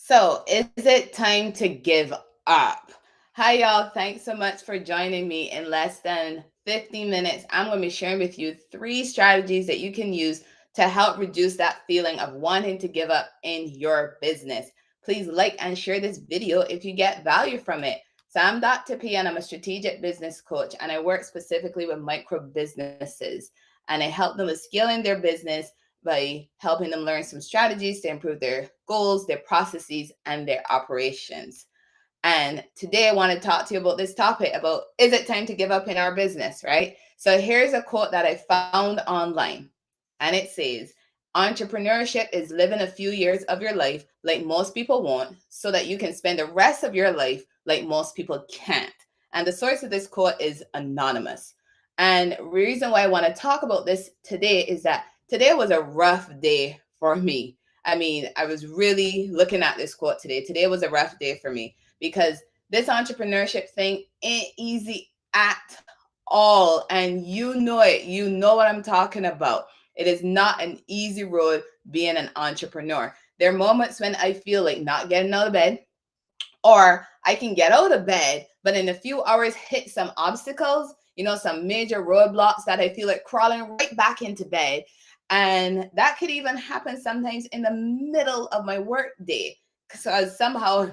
So, is it time to give up? Hi, y'all. Thanks so much for joining me. In less than 15 minutes, I'm going to be sharing with you three strategies that you can use to help reduce that feeling of wanting to give up in your business. Please like and share this video if you get value from it. So, I'm Dr. P, and I'm a strategic business coach, and I work specifically with micro businesses. And I help them with scaling their business by helping them learn some strategies to improve their goals, their processes, and their operations. And today I want to talk to you about this topic about, is it time to give up in our business, right? So here's a quote that I found online. And it says, entrepreneurship is living a few years of your life like most people won't, so that you can spend the rest of your life like most people can't. And the source of this quote is anonymous. And the reason why I want to talk about this today is that today was a rough day for me. I mean, I was really looking at this quote today. Today was a rough day for me because this entrepreneurship thing ain't easy at all. And you know it. You know what I'm talking about. It is not an easy road being an entrepreneur. There are moments when I feel like not getting out of bed, or I can get out of bed, but in a few hours hit some obstacles, some major roadblocks that I feel like crawling right back into bed. And that could even happen sometimes in the middle of my work day. So I somehow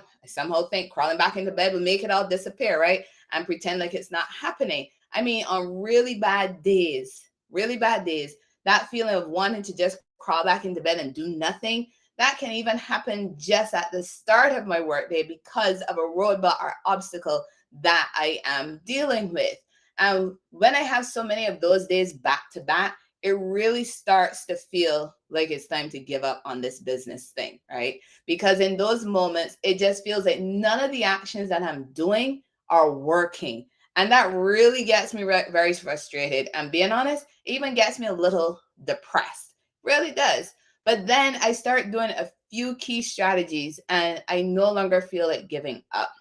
think crawling back into bed will make it all disappear, right? And pretend like it's not happening. I mean, on really bad days, that feeling of wanting to just crawl back into bed and do nothing, that can even happen just at the start of my workday because of a roadblock or obstacle that I am dealing with. And when I have so many of those days back to back, it really starts to feel like it's time to give up on this business thing, right? Because in those moments, it just feels like none of the actions that I'm doing are working. And that really gets me very frustrated. And being honest, it even gets me a little depressed. Really does. But then I start doing a few key strategies and I no longer feel like giving up.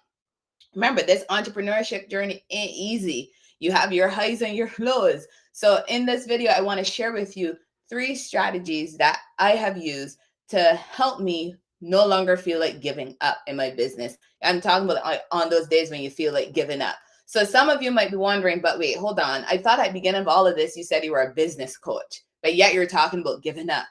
Remember, this entrepreneurship journey ain't easy. You have your highs and your lows. So, in this video, I want to share with you three strategies that I have used to help me no longer feel like giving up in my business. I'm talking about on those days when you feel like giving up. So, some of you might be wondering, but wait, hold on. I thought at the beginning of all of this, you said you were a business coach, but yet you're talking about giving up.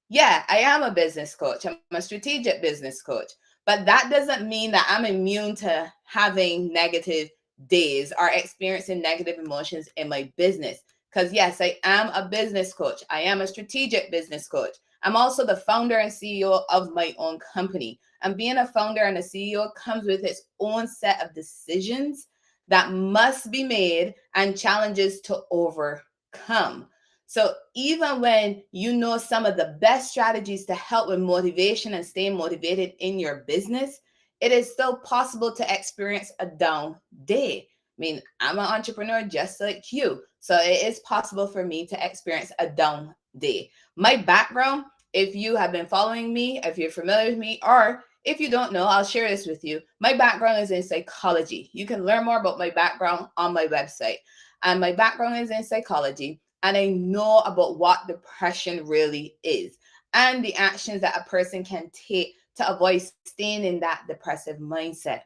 Yeah, I am a business coach. I'm a strategic business coach. But that doesn't mean that I'm immune to having negative days or experiencing negative emotions in my business. Because, yes, I am a business coach. I am a strategic business coach. I'm also the founder and CEO of my own company. And being a founder and a CEO comes with its own set of decisions that must be made and challenges to overcome. So even when you know some of the best strategies to help with motivation and staying motivated in your business, it is still possible to experience a down day. I mean, I'm an entrepreneur just like you. So it is possible for me to experience a down day. My background, if you have been following me, if you're familiar with me, or if you don't know, I'll share this with you. My background is in psychology. You can learn more about my background on my website. And my background is in psychology, and I know about what depression really is and the actions that a person can take to avoid staying in that depressive mindset.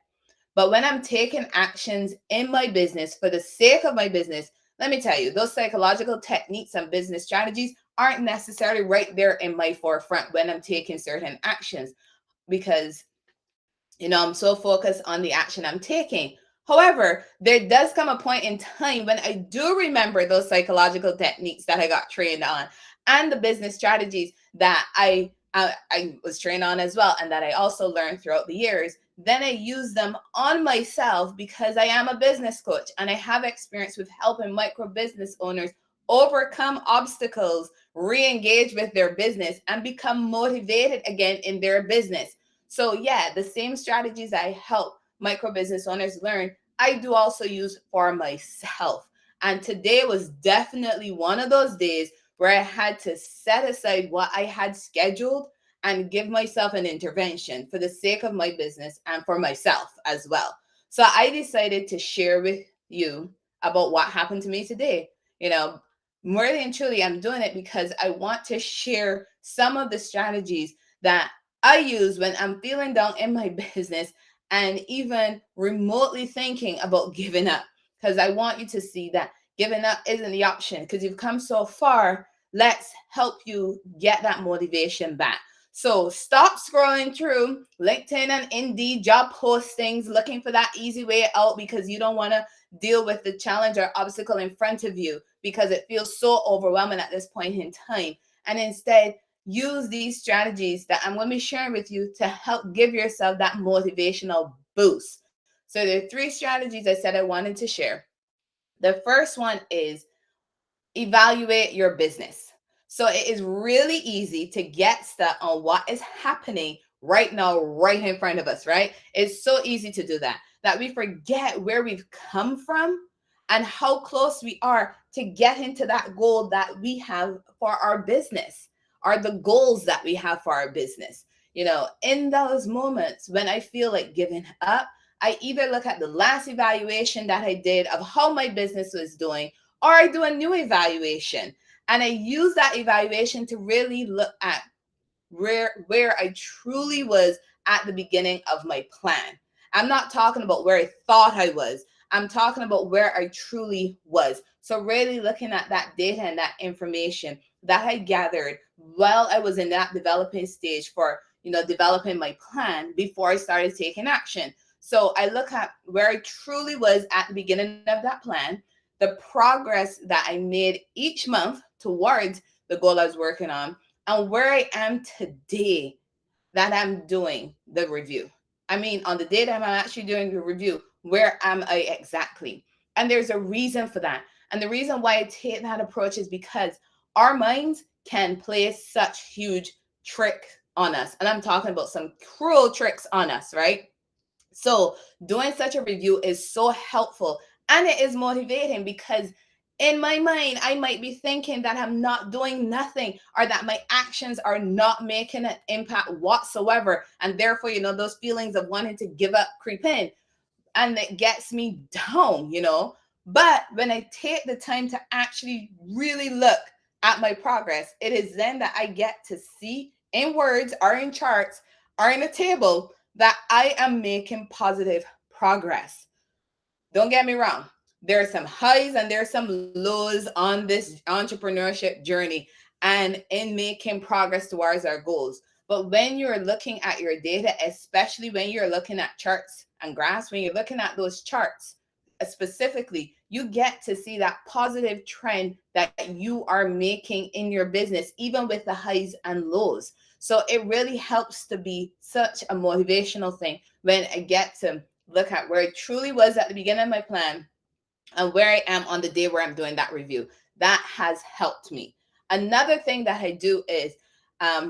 But when I'm taking actions in my business for the sake of my business, let me tell you, those psychological techniques and business strategies aren't necessarily right there in my forefront when I'm taking certain actions because I'm so focused on the action I'm taking. However, there does come a point in time when I do remember those psychological techniques that I got trained on and the business strategies that I was trained on as well, and that I also learned throughout the years. Then I use them on myself because I am a business coach and I have experience with helping micro business owners overcome obstacles, re-engage with their business, and become motivated again in their business. So yeah, the same strategies I help micro business owners learn, I do also use for myself. And today was definitely one of those days where I had to set aside what I had scheduled and give myself an intervention for the sake of my business and for myself as well. So I decided to share with you about what happened to me today. You know, more than truly, I'm doing it because I want to share some of the strategies that I use when I'm feeling down in my business and even remotely thinking about giving up. Because I want you to see that giving up isn't the option because you've come so far. Let's help you get that motivation back. So stop scrolling through LinkedIn and Indeed job postings looking for that easy way out because you don't want to deal with the challenge or obstacle in front of you because it feels so overwhelming at this point in time. And instead, use these strategies that I'm going to be sharing with you to help give yourself that motivational boost. So there are three strategies I said I wanted to share. The first one is evaluate your business. So it is really easy to get stuck on what is happening right now, right in front of us, right? It's so easy to do that we forget where we've come from and how close we are to get into that goal that we have for our business, or the goals that we have for our business. In those moments when I feel like giving up, I either look at the last evaluation that I did of how my business was doing, or I do a new evaluation. And I use that evaluation to really look at where I truly was at the beginning of my plan. I'm not talking about where I thought I was. I'm talking about where I truly was. So really looking at that data and that information that I gathered while I was in that developing stage for, developing my plan before I started taking action. So I look at where I truly was at the beginning of that plan, the progress that I made each month towards the goal I was working on, and where I am today that I'm doing the review. I mean, on the day that I'm actually doing the review, where am I exactly? And there's a reason for that. And the reason why I take that approach is because our minds can play such huge trick on us. And I'm talking about some cruel tricks on us, right? So, doing such a review is so helpful and it is motivating because in my mind, I might be thinking that I'm not doing nothing or that my actions are not making an impact whatsoever. And therefore, those feelings of wanting to give up creep in and it gets me down. But when I take the time to actually really look at my progress, it is then that I get to see in words or in charts or in a table that I am making positive progress. Don't get me wrong. There are some highs and there are some lows on this entrepreneurship journey and in making progress towards our goals. But when you're looking at your data, especially when you're looking at charts and graphs, when you're looking at those charts specifically, you get to see that positive trend that you are making in your business, even with the highs and lows. So it really helps to be such a motivational thing when I get to look at where I truly was at the beginning of my plan and where I am on the day where I'm doing that review. That has helped me. Another thing that I do is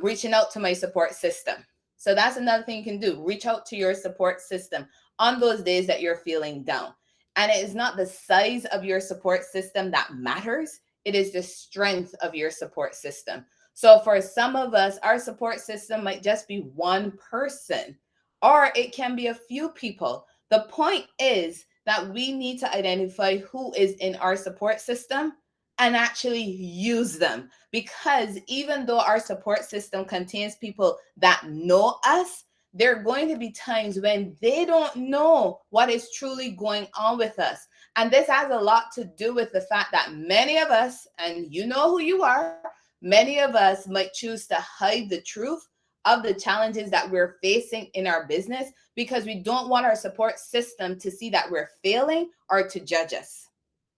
reaching out to my support system. So that's another thing you can do. Reach out to your support system on those days that you're feeling down. And it is not the size of your support system that matters, it is the strength of your support system. So for some of us, our support system might just be one person, or it can be a few people. The point is that we need to identify who is in our support system and actually use them. Because even though our support system contains people that know us, there are going to be times when they don't know what is truly going on with us. And this has a lot to do with the fact that many of us, and you know who you are, many of us might choose to hide the truth of the challenges that we're facing in our business because we don't want our support system to see that we're failing or to judge us.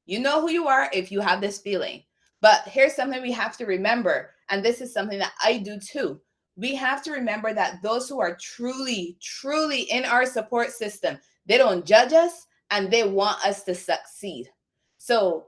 You know who you are if you have this feeling. But here's something we have to remember, and this is something that I do too. We have to remember that those who are truly, truly in our support system, they don't judge us and they want us to succeed. So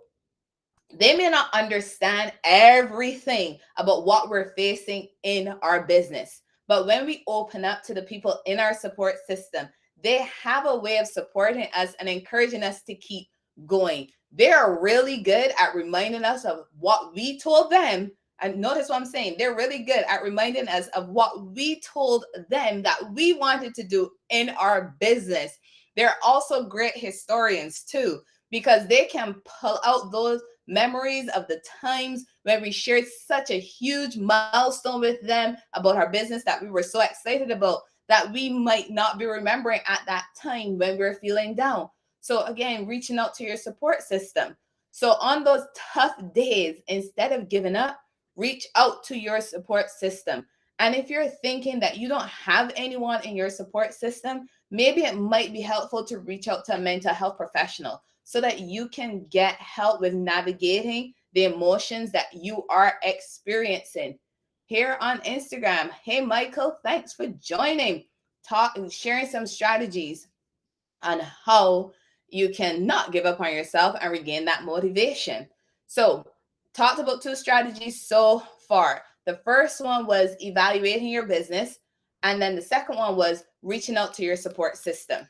they may not understand everything about what we're facing in our business. But when we open up to the people in our support system, they have a way of supporting us and encouraging us to keep going. They are really good at reminding us of what we told them. And notice what I'm saying. They're really good at reminding us of what we told them that we wanted to do in our business. They're also great historians too, because they can pull out those memories of the times when we shared such a huge milestone with them about our business that we were so excited about that we might not be remembering at that time when we're feeling down. So, again, reaching out to your support system. So, on those tough days, instead of giving up, reach out to your support system. And if you're thinking that you don't have anyone in your support system, maybe it might be helpful to reach out to a mental health professional so that you can get help with navigating the emotions that you are experiencing. Here on Instagram, hey Michael, thanks for joining. Talk sharing some strategies on how you can not give up on yourself and regain that motivation. So, talked about two strategies so far. The first one was evaluating your business, and then the second one was reaching out to your support system.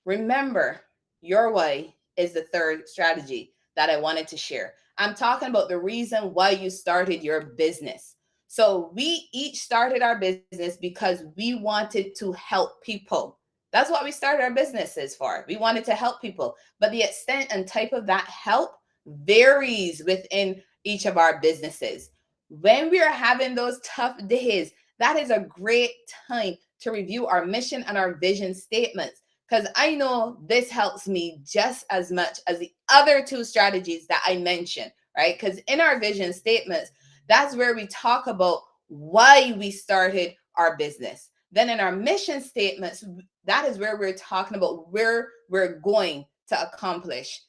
Remember, your why is the third strategy that I wanted to share. I'm talking about the reason why you started your business. So, we each started our business because we wanted to help people. That's what we started our businesses for. We wanted to help people, but the extent and type of that help varies within each of our businesses. When we are having those tough days, that is a great time to review our mission and our vision statements, because I know this helps me just as much as the other two strategies that I mentioned, right? Because in our vision statements, that's where we talk about why we started our business. Then in our mission statements, that is where we're talking about where we're going to accomplish,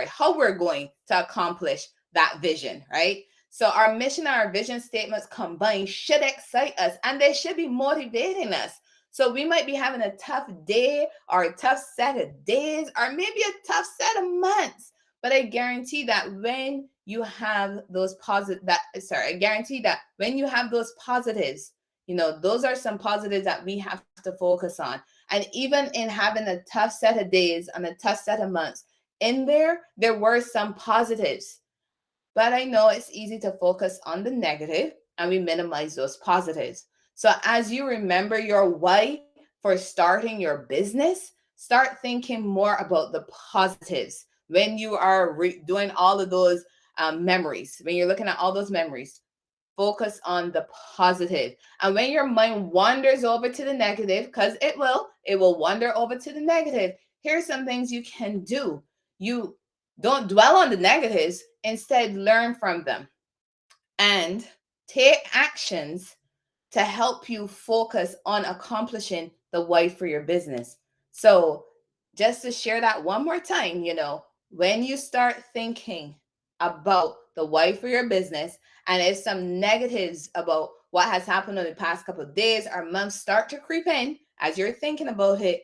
how we're going to accomplish that vision, right? So our mission and our vision statements combined should excite us and they should be motivating us. So we might be having a tough day or a tough set of days or maybe a tough set of months. But I guarantee that when you have those I guarantee that when you have those positives, those are some positives that we have to focus on. And even in having a tough set of days and a tough set of months, in there were some positives. But I know it's easy to focus on the negative and we minimize those positives. So as you remember your why for starting your business, start thinking more about the positives when you are doing all of those memories, when you're looking at all those memories. Focus on the positive. And when your mind wanders over to the negative, because it will wander over to the negative, here's some things you can do. You don't dwell on the negatives, instead, learn from them and take actions to help you focus on accomplishing the why for your business. So, just to share that one more time, when you start thinking about the why for your business, and if some negatives about what has happened in the past couple of days or months start to creep in as you're thinking about it,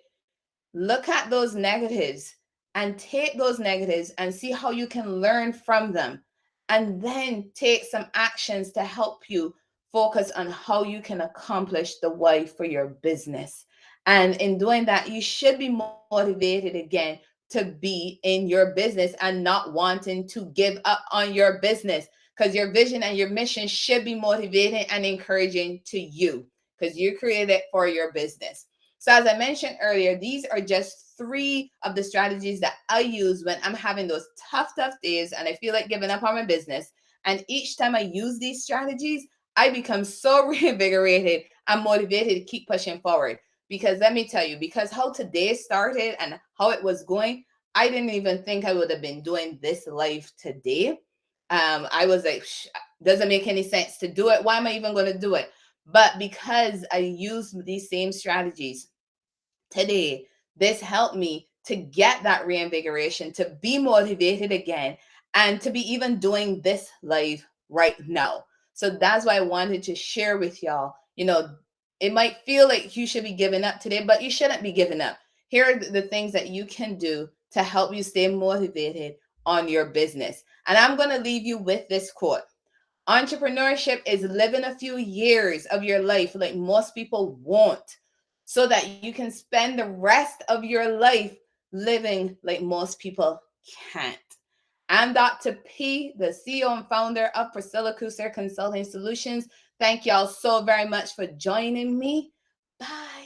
look at those negatives and take those negatives and see how you can learn from them. And then take some actions to help you focus on how you can accomplish the why for your business. And in doing that, you should be motivated again to be in your business and not wanting to give up on your business, because your vision and your mission should be motivating and encouraging to you because you created it for your business. So, as I mentioned earlier, these are just three of the strategies that I use when I'm having those tough days and I feel like giving up on my business. And each time I use these strategies, I become so reinvigorated and motivated to keep pushing forward. Because let me tell you, because how today started and how it was going, I didn't even think I would have been doing this live today. I was like, doesn't make any sense to do it. Why am I even going to do it? But because I use these same strategies today, this helped me to get that reinvigoration, to be motivated again, and to be even doing this live right now. So that's why I wanted to share with y'all. It might feel like you should be giving up today, but you shouldn't be giving up. Here are the things that you can do to help you stay motivated on your business. And I'm going to leave you with this quote. Entrepreneurship is living a few years of your life like most people won't, so that you can spend the rest of your life living like most people can't. I'm Dr. P, the CEO and founder of Priscilla Cruiser Consulting Solutions. Thank y'all so very much for joining me. Bye.